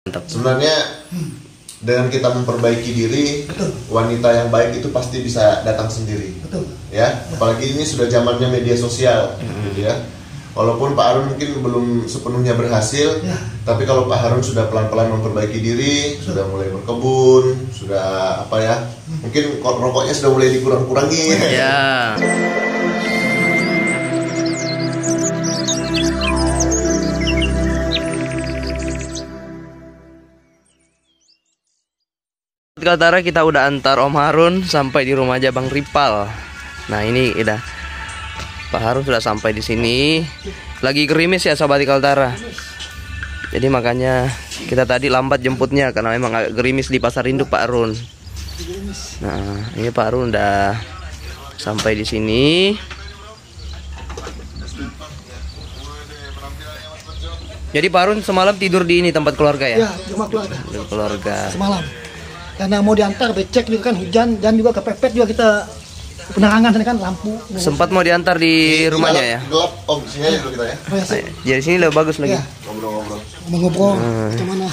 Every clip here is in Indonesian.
Mantap. Sebenarnya dengan kita memperbaiki diri, Betul. wanita yang baik itu pasti bisa datang sendiri. Betul. Ya, apalagi ini sudah zamannya media sosial, gitu ya. Walaupun Pak Harun mungkin belum sepenuhnya berhasil, Ya. tapi kalau Pak Harun sudah pelan-pelan memperbaiki diri, sudah mulai berkebun, sudah apa ya, mungkin rokoknya sudah mulai dikurang-kurangi. Ya. Kaltara, kita udah antar Om Harun sampai di rumah aja Bang Ripal. Nah ini udah Pak Harun sudah sampai di sini. Lagi gerimis ya Sobat Kaltara. Jadi makanya kita tadi lambat jemputnya karena memang agak gerimis di Pasar Induk Pak Harun. Nah ini Pak Harun udah sampai di sini. Jadi Pak Harun semalam tidur di ini tempat keluarga ya? Ya, rumah keluarga. Tidur keluarga. Semalam. Karena mau diantar, becek juga kan hujan dan juga kepepet juga kita penerangan sana kan lampu. Sempat mau diantar di rumahnya ya? Gelap, om, sini aja dulu kita ya. Oh, ya, sih. Jadi sini lebih bagus lagi. Ya. Ngobrol-ngobrol. Ngobrol macam mana?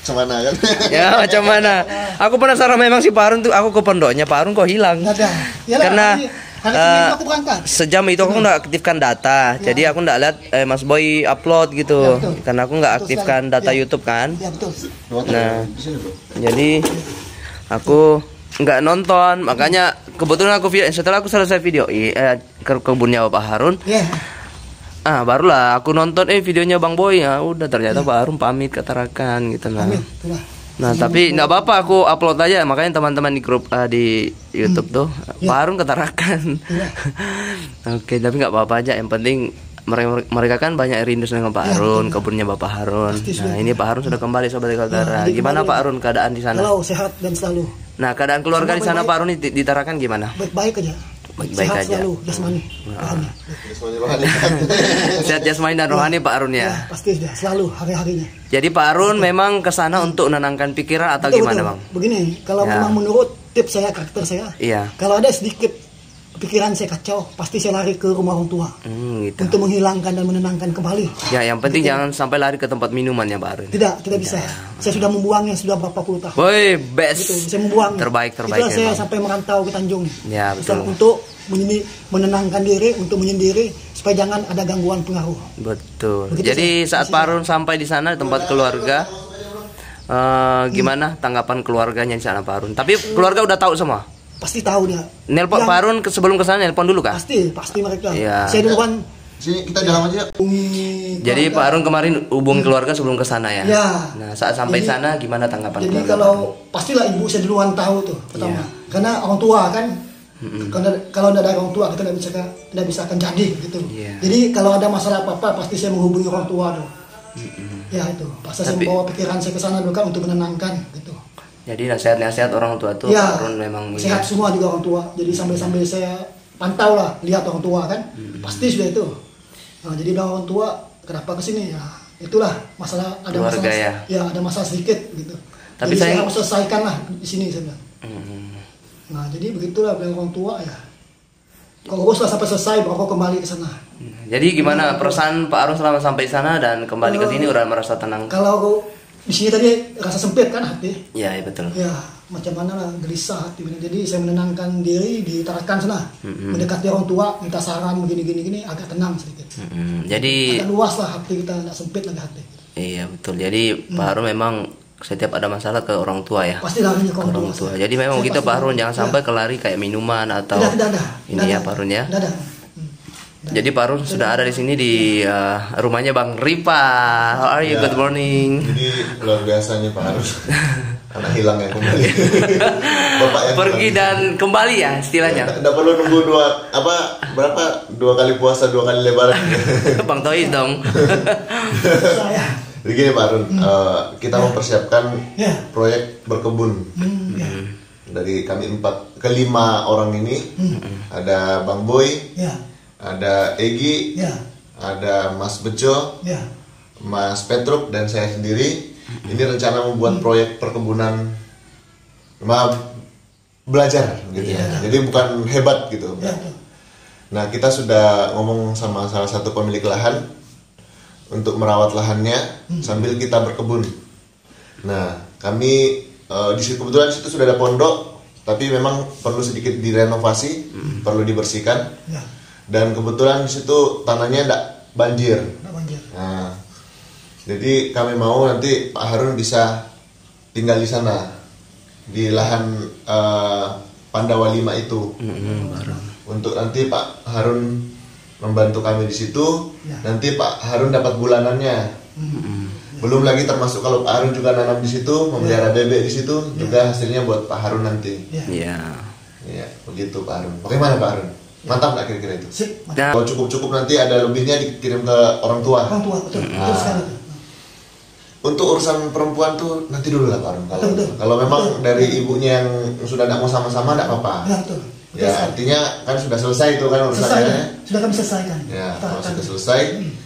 Semana kan? Ya macam mana? Aku penasaran memang si Pak Harun tuh, aku ke pondoknya Pak Harun kok hilang? Nggak ada. Yalah, Karena hari Senin aku berangkat. sejam itu aku nggak aktifkan data, jadi aku nggak lihat Mas Boy upload gitu, Ya, betul. karena aku nggak Betul aktifkan sekali. data Ya. YouTube kan. Ya betul. Nah, jadi aku nggak nonton, makanya kebetulan aku setelah aku selesai video ke kebunnya Pak Harun, Ya. barulah aku nonton videonya Bang Boy, ya udah ternyata Pak Harun pamit ke Tarakan gitu lah. Amin. Itulah. Nah tapi nggak apa-apa, aku upload aja, makanya teman-teman di grup di YouTube tuh Pak Harun ketarakan. Iya. Oke, tapi nggak apa-apa aja, yang penting mereka kan banyak rindu dengan Pak Harun, kebunnya Bapak Harun. Pasti Nah sudah. ini Pak Harun sudah kembali Sobat Kaltara. Nah, jadi Gimana kembali. Pak Harun keadaan di sana? Kalau sehat dan selalu Nah keadaan keluarga Semua di sana baik-baik. Pak Harun di Tarakan gimana? baik-baik aja. Baik-baik Sehat aja. selalu jasmani. rohani. Sehat jasmani dan rohani Pak Harun Ya, ya. pasti sudah selalu hari-harinya. Jadi Pak Harun memang ke sana untuk menenangkan pikiran atau Betul, gimana betul. Bang? Begini, kalau Ya. memang menurut tips saya, karakter saya, Iya. kalau ada sedikit pikiran saya kacau, pasti saya lari ke rumah orang tua Gitu. untuk menghilangkan dan menenangkan kembali. Ya yang penting jangan sampai lari ke tempat minuman ya Pak Harun. Tidak bisa. Saya sudah membuangnya sudah berapa puluh tahun. Woi, Gitu, best. saya membuang. Terbaik Itulah saya emang. sampai merantau ke Tanjung. Ya, betul. Untuk menenangkan diri, untuk menyendiri supaya jangan ada gangguan pengaruh. Betul. Begitu Jadi saat Pak Harun sampai di sana di tempat keluarga, gimana tanggapan keluarganya di sana Pak Harun? Tapi keluarga udah tahu semua. Pasti tahu dia. Nelpon Yang- Pak Harun sebelum ke sana nelpon dulu kah? Pasti mereka. Iya. Saya duluan Sini kita dalam aja. hubungi Jadi keluarga. Pak Harun kemarin hubungi keluarga sebelum ke sana ya. Ya. Nah saat sampai Jadi- sana gimana tanggapan Jadi keluarga? kalau pastilah ibu saya duluan tahu tuh pertama. Iya. Karena orang tua kan. Kalau tidak ada orang tua kita tidak bisa akan jadi gitu. Iya. Jadi kalau ada masalah apa-apa pasti saya menghubungi orang tua tuh. Ya itu. Pasti saya Tapi- membawa pikiran saya ke sana dulu kan untuk menenangkan gitu. Jadi nasihat-nasihat orang tua tuh Ya, Pak Harun memang sehat semua juga orang tua. Jadi sambil saya pantau lah, lihat orang tua kan, pasti sudah itu. Nah, jadi udah orang tua, kenapa kesini ya? Itulah masalah, ada Keluarga masalah, ya. ada masalah sedikit gitu. Tapi jadi saya saya- harus selesaikan lah di sini saya bilang. Hmm. Nah, jadi begitulah bilang orang tua ya. Kalau urus lah sampai selesai, baru aku kembali ke sana. Jadi gimana perasaan Pak Harun selama sampai sana dan kembali ke sini udah merasa tenang? Kalau aku di sini tadi rasa sempit kan hati. Ya, betul. Ya, macam mana lah, gelisah hati. Jadi saya menenangkan diri di Tarakan sana. Mendekati orang tua, minta saran begini-gini, agak tenang sedikit. Jadi Agak luas lah hati kita, tidak sempit lagi hati. iya betul. Jadi Pak Harun memang setiap ada masalah ke orang tua ya. Pasti larinya ke Ke orang orang tua. tua. Jadi memang Saya gitu pasti- Pak Harun, jangan ya. sampai kelari kayak minuman atau Tidak ada. ini Tidak ya ada. Pak Harun ya. Tidak ada. Jadi Pak Harun sudah ada di sini di rumahnya Bang Ripa. How are you? Ya. Good morning. Jadi luar biasanya Pak Harun. Karena hilang ya kembali. Bapak yang Pergi hilang. dan kembali ya istilahnya. Nggak perlu nunggu dua kali puasa, 2 kali lebaran. Bang Tois dong. Saya. Jadi gini Pak Harun, kita mempersiapkan Ya. proyek berkebun. Ya. Dari kami 5 orang ini, ada Bang Boy, Ya. ada Egi, Ya. ada Mas Bejo, Ya. Mas Petruk, dan saya sendiri. Ini rencana membuat proyek perkebunan, belajar gitu ya. Jadi bukan hebat gitu. Ya. Nah, kita sudah ngomong sama salah satu pemilik lahan untuk merawat lahannya sambil kita berkebun. Nah, kami di situ kebetulan di situ sudah ada pondok, tapi memang perlu sedikit direnovasi, perlu dibersihkan. Ya. Dan kebetulan di situ tanahnya tidak banjir. Nggak banjir. Nah, jadi kami mau nanti Pak Harun bisa tinggal di sana di lahan Pandawa 5 itu. Untuk nanti Pak Harun membantu kami di situ. Ya. Nanti Pak Harun dapat bulanannya. Belum lagi termasuk kalau Pak Harun juga nanam di situ, memelihara bebek di situ, juga hasilnya buat Pak Harun nanti. Iya. Iya, begitu Pak Harun. Bagaimana Pak Harun? Mantap nggak kira-kira itu? Sip. Nah, Kalau cukup-cukup nanti ada lebihnya dikirim ke orang tua. Orang tua betul. Betul sekali. Untuk urusan perempuan tuh nanti dulu lah Pak Harun. Betul. Kalau memang dari ibunya yang sudah tidak mau sama-sama tidak apa-apa. Ya betul. Ya artinya kan sudah selesai itu kan Selesai. urusannya. Sudah kami selesaikan. Ya Kita kalau akan- sudah selesai,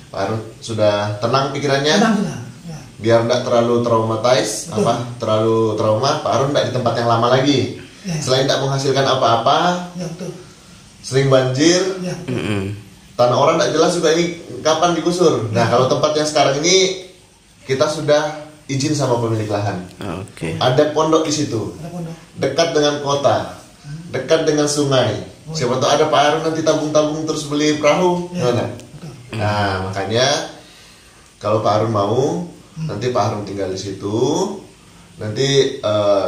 Pak Harun sudah tenang pikirannya. Tenang sudah. Ya. Biar tidak terlalu traumatize, Betul. terlalu trauma, Pak Harun tidak di tempat yang lama lagi. Ya. Selain tidak menghasilkan apa-apa, Ya betul. sering banjir, Ya. tanah orang tidak jelas juga ini kapan digusur. Nah kalau tempat yang sekarang ini kita sudah izin sama pemilik lahan. Oke. Ada pondok di situ, Ada pondok. dekat dengan kota, dekat dengan sungai. Siapa tahu ada Pak Harun nanti tabung-tabung terus beli perahu, Ya. gimana? Nah makanya kalau Pak Harun mau, nanti Pak Harun tinggal di situ. Nanti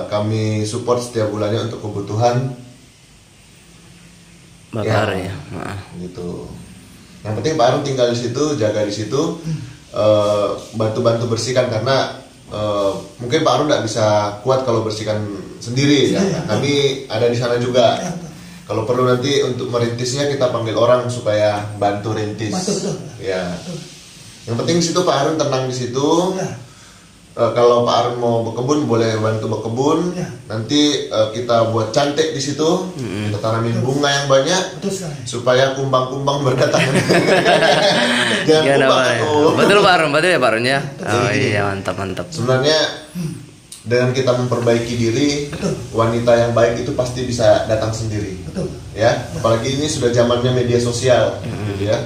kami support setiap bulannya untuk kebutuhan Bakar Ya. ya. Nah. gitu. Yang penting Pak Harun tinggal di situ, jaga di situ, bantu-bantu bersihkan karena mungkin Pak Harun tidak bisa kuat kalau bersihkan sendiri ya. Iya. Kami ada di sana juga. Ya, betul. Kalau perlu nanti untuk merintisnya kita panggil orang supaya bantu rintis. Betul. Ya. Betul. Yang penting di situ Pak Harun tenang di situ. Ya. Kalau Pak Harun mau berkebun boleh bantu berkebun. Ya. Nanti kita buat cantik di situ. Kita tanamin bunga yang banyak Betul sekali. supaya kumbang-kumbang berdatangan. Jangan Gimana, kumbang Pak? tuh. Betul Pak Harun, betul ya Pak Harun ya? Oh iya, mantap. Sebenarnya dengan kita memperbaiki diri, Betul. wanita yang baik itu pasti bisa datang sendiri. Betul. Ya, apalagi ini sudah zamannya media sosial, gitu ya.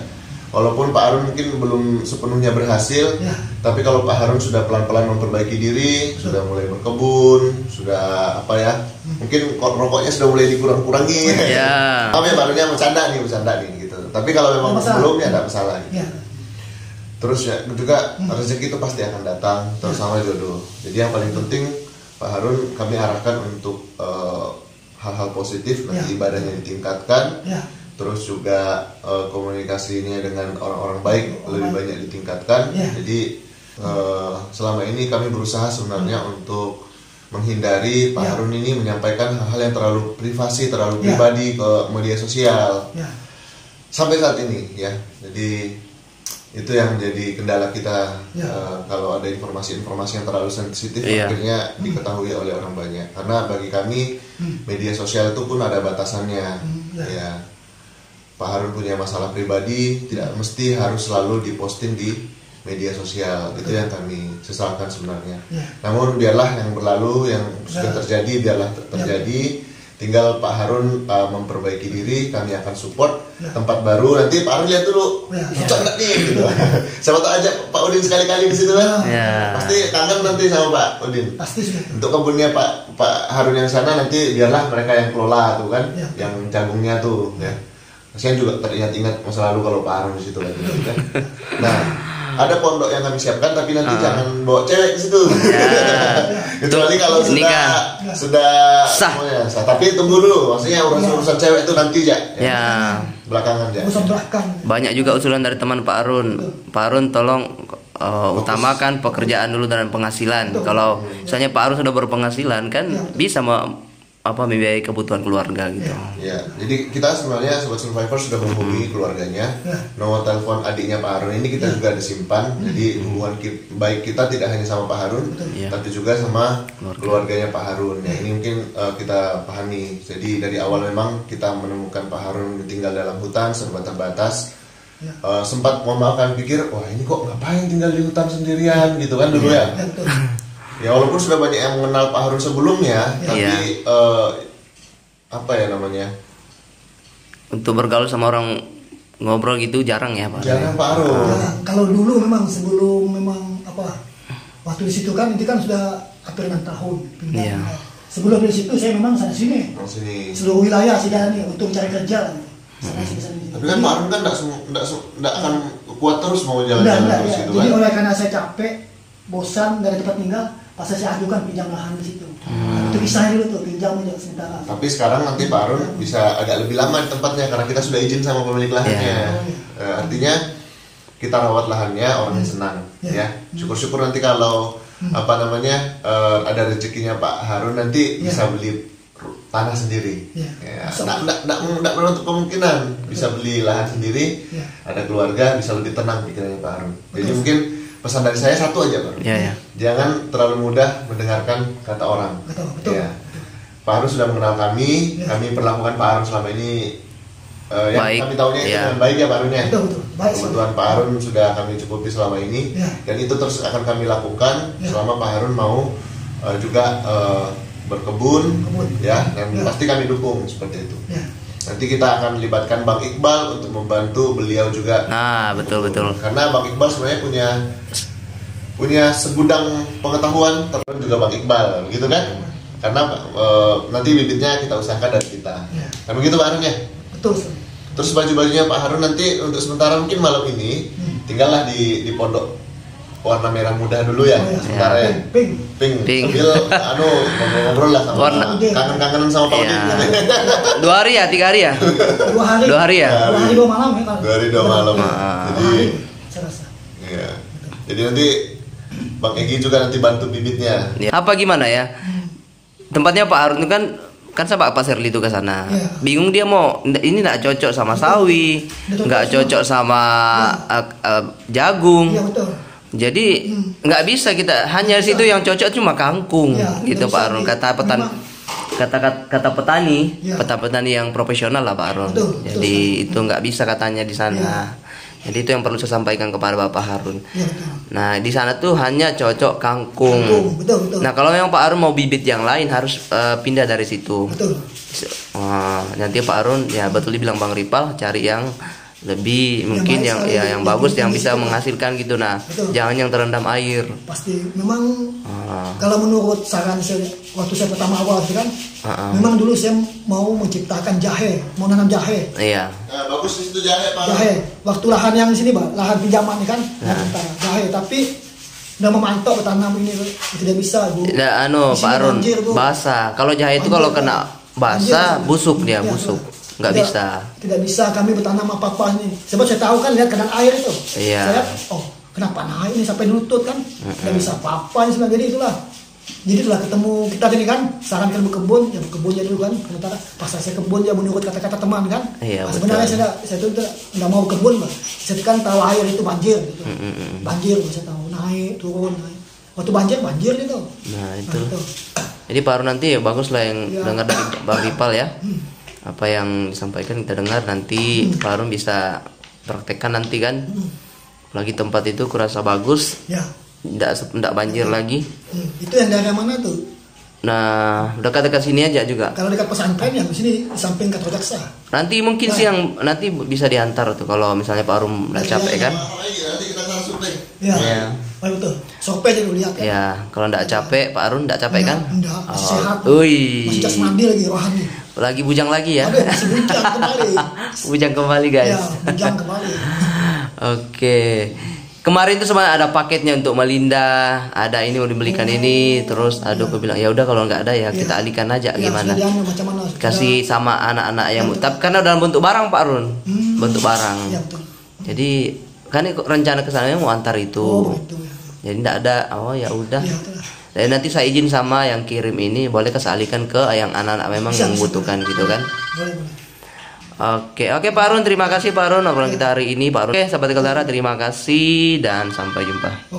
Walaupun Pak Harun mungkin belum sepenuhnya berhasil, Ya. tapi kalau Pak Harun sudah pelan-pelan memperbaiki diri, sudah mulai berkebun, sudah apa ya, mungkin rokoknya sudah mulai dikurang-kurangi. Ya. Tapi Pak Harunnya bercanda nih gitu. Tapi kalau memang Nggak masalah. belum ya tidak masalah. Gitu. Ya. Terus ya juga rezeki itu pasti akan datang terutama jodoh. Jadi yang paling penting Pak Harun kami arahkan untuk hal-hal positif nanti Ya. ibadahnya ditingkatkan. Ya. Terus juga komunikasinya dengan orang-orang baik lebih banyak ditingkatkan. Ya. Jadi selama ini kami berusaha sebenarnya untuk menghindari Pak Ya. Harun ini menyampaikan hal-hal yang terlalu privasi, terlalu Ya. pribadi ke media sosial Ya. sampai saat ini ya. Jadi itu yang menjadi kendala kita Ya. kalau ada informasi-informasi yang terlalu sensitif Iya. akhirnya diketahui oleh orang banyak. Karena bagi kami media sosial itu pun ada batasannya. Ya. Ya. Pak Harun punya masalah pribadi tidak mesti harus selalu diposting di media sosial. Itu yang kami sesalkan sebenarnya. Ya. Namun biarlah yang berlalu, yang sudah Ya. terjadi biarlah terjadi. Tinggal Pak Harun memperbaiki diri, kami akan support Ya. tempat baru. Nanti Pak Harun lihat dulu, Ya. cocok nggak nih gitu. Siapa tahu aja Pak Udin sekali-kali di situ kan. Ya. Pasti kangen nanti sama Pak Udin. Pasti sudah. Untuk kebunnya Pak Harun yang sana nanti biarlah mereka yang kelola tuh kan, Ya. yang jagungnya tuh ya. Kasihan juga teringat-ingat masa lalu kalau Pak Harun di situ lagi kan. Nah, ada pondok yang kami siapkan tapi nanti jangan bawa cewek ke situ. Kecuali kalau Ini sudah Sah. semuanya sah. Tapi tunggu dulu, maksudnya urusan cewek itu nanti ya. Ya. Belakangan ya. Urusan belakang. Banyak juga usulan dari teman Pak Harun. Pak Harun tolong utamakan pekerjaan dulu dan penghasilan. Kalau misalnya Pak Harun sudah berpenghasilan kan bisa membiayai kebutuhan keluarga gitu. Ya, jadi kita sebenarnya Sobat Survivor sudah menghubungi keluarganya. Nomor telepon adiknya Pak Harun ini kita juga ada simpan. Jadi hubungan baik kita tidak hanya sama Pak Harun, Iya. tapi juga sama keluarganya Pak Harun. Ya, ini mungkin kita pahami. Jadi dari awal memang kita menemukan Pak Harun tinggal dalam hutan serba terbatas. Sempat mohon maaf kami pikir, wah ini kok ngapain tinggal di hutan sendirian gitu kan dulu ya. Ya, betul. Ya walaupun sudah banyak yang mengenal Pak Harun sebelumnya, tapi apa ya namanya? Untuk bergaul sama orang ngobrol gitu jarang ya Pak. Jarang Pak Harun. Ya, kalau dulu memang sebelum memang waktu di situ kan itu kan sudah hampir 6 tahun pindah. Iya. Sebelum dari situ saya memang sana sini. Sini. Seluruh wilayah sih nih untuk cari kerja. Sana sini. Tapi kan Pak Harun kan nggak akan kuat terus mau Enggak, jalan-jalan terus ya. gitu Jadi kan. oleh karena saya capek, bosan dari tempat tinggal, pas saya ajukan pinjam lahan di situ. Itu kisahnya dulu tuh, pinjam aja sementara. Tapi sekarang nanti Pak Harun bisa agak lebih lama di tempatnya karena kita sudah izin sama pemilik lahannya. Artinya kita rawat lahannya, orangnya senang, ya. Syukur-syukur nanti kalau ada rezekinya Pak Harun nanti bisa beli tanah sendiri. Nggak menutup kemungkinan bisa beli lahan sendiri. Ada keluarga, bisa lebih tenang pikirannya Pak Harun. Jadi mungkin pesan dari saya satu aja Pak. Jangan terlalu mudah mendengarkan kata orang. Betul. Ya. Pak Harun sudah mengenal kami perlakukan Pak Harun selama ini baik. Kami tahunya itu dengan baik ya Pak Harun ya. Betul. Baik. Kebutuhan Pak Harun sudah kami cukupi selama ini dan itu terus akan kami lakukan selama Pak Harun mau juga berkebun ya, dan pasti kami dukung seperti itu. Nanti kita akan melibatkan Bang Iqbal untuk membantu beliau juga. Nah, betul. Karena Bang Iqbal sebenarnya punya segudang pengetahuan, terus juga Bang Iqbal, gitu kan? Karena nanti bibitnya kita usahakan dari kita. Kan begitu Pak Harun ya? Betul. Terus baju-bajunya Pak Harun nanti untuk sementara mungkin malam ini tinggallah di pondok warna merah muda dulu ya, sementara ya. Pink. Sambil ngobrol-ngobrol lah sama kangen-kangenan sama Pak Udin. 2 hari ya, 3 hari ya? 2 hari. 2 hari ya? 2 hari 2 malam ya Pak. 2 hari 2 malam. Jadi saya rasa. iya. Jadi nanti Bang Egi juga nanti bantu bibitnya. Apa gimana ya? Tempatnya Pak Harun itu kan sama Pak Serli itu ke sana. Bingung dia mau ini nggak cocok sama sawi, nggak cocok sama jagung. Iya betul. Jadi nggak bisa kita hanya situ yang cocok cuma kangkung gitu Pak Harun. Kata petani yang profesional lah Pak Harun. Jadi itu nggak bisa katanya di sana. Jadi itu yang perlu saya sampaikan kepada Bapak Harun. Nah di sana tuh hanya cocok kangkung. Betul. Nah kalau yang Pak Harun mau bibit yang lain harus pindah dari situ. Betul. Nanti Pak Harun ya betul dibilang Bang Ripal cari yang lebih mungkin yang bagus yang bisa menghasilkan gitu. Nah jangan yang terendam air. Pasti memang kalau menurut saran saya waktu saya pertama awal kan memang dulu saya mau menciptakan jahe, mau nanam jahe. Iya. Nah, bagus di situ jahe Pak. Jahe. Waktu lahan yang di sini Pak, lahan pinjaman kan, jahe tapi udah memantau tanam ini tidak bisa Bu. Pak Harun basah. Kalau jahe itu kalau kena basah busuk dia busuk. Nggak bisa. Tidak bisa kami bertanam apa-apa ini. Sebab saya tahu kan lihat kadang air itu. Iya. Saya lihat, kenapa naik ini sampai lutut kan? Tidak bisa apa-apa ini sebenarnya. Jadi itulah. Jadi itulah ketemu kita ini kan sarankan berkebun, ya berkebunnya dulu kan. Sementara pas saya kebun ya menurut kata-kata teman kan. Iya, sebenarnya saya tuh nggak mau kebun Pak. Saya kan tahu air itu banjir gitu. Banjir saya tahu naik turun naik. Waktu banjir gitu. Nah itu. Jadi Pak Harun nanti ya bagus lah yang dengar dari Bang Ripal ya. Apa yang disampaikan kita dengar nanti Pak Harun bisa praktekkan nanti kan. Lagi tempat itu kurasa bagus. Tidak banjir lagi. Itu yang daerah mana tuh? Nah, dekat-dekat sini aja juga. Kalau dekat pesantren yang di sini di samping kantor jaksa. Nanti mungkin siang nanti bisa diantar tuh kalau misalnya Pak Harun udah capek kan. Nanti kita taruh survei. Iya. Betul. Survei dulu lihat kan. Ya, kalau enggak capek Pak Harun enggak capek kan? Enggak, masih sehat. Masih jasmani lagi rohani. Lagi bujang lagi ya. Masih bujang kembali. Bujang kembali guys. Ya, bujang kembali. Oke. Kemarin tuh sebenarnya ada paketnya untuk Melinda, ada ini mau dibelikan ini, terus aku bilang ya udah kalau nggak ada ya kita alihkan aja gimana. Kasih sama anak-anak yang tapi karena dalam bentuk barang Pak Harun. Bentuk barang. Jadi kan rencana kesananya mau antar itu. Jadi nggak ada. Ya udah. Dan nanti saya izin sama yang kirim ini boleh saya alihkan ke yang anak-anak memang yang membutuhkan gitu kan. Oke Pak Harun, terima kasih Pak Harun obrolan kita hari ini Pak Harun. Oke sahabat Kaltara, terima kasih dan sampai jumpa.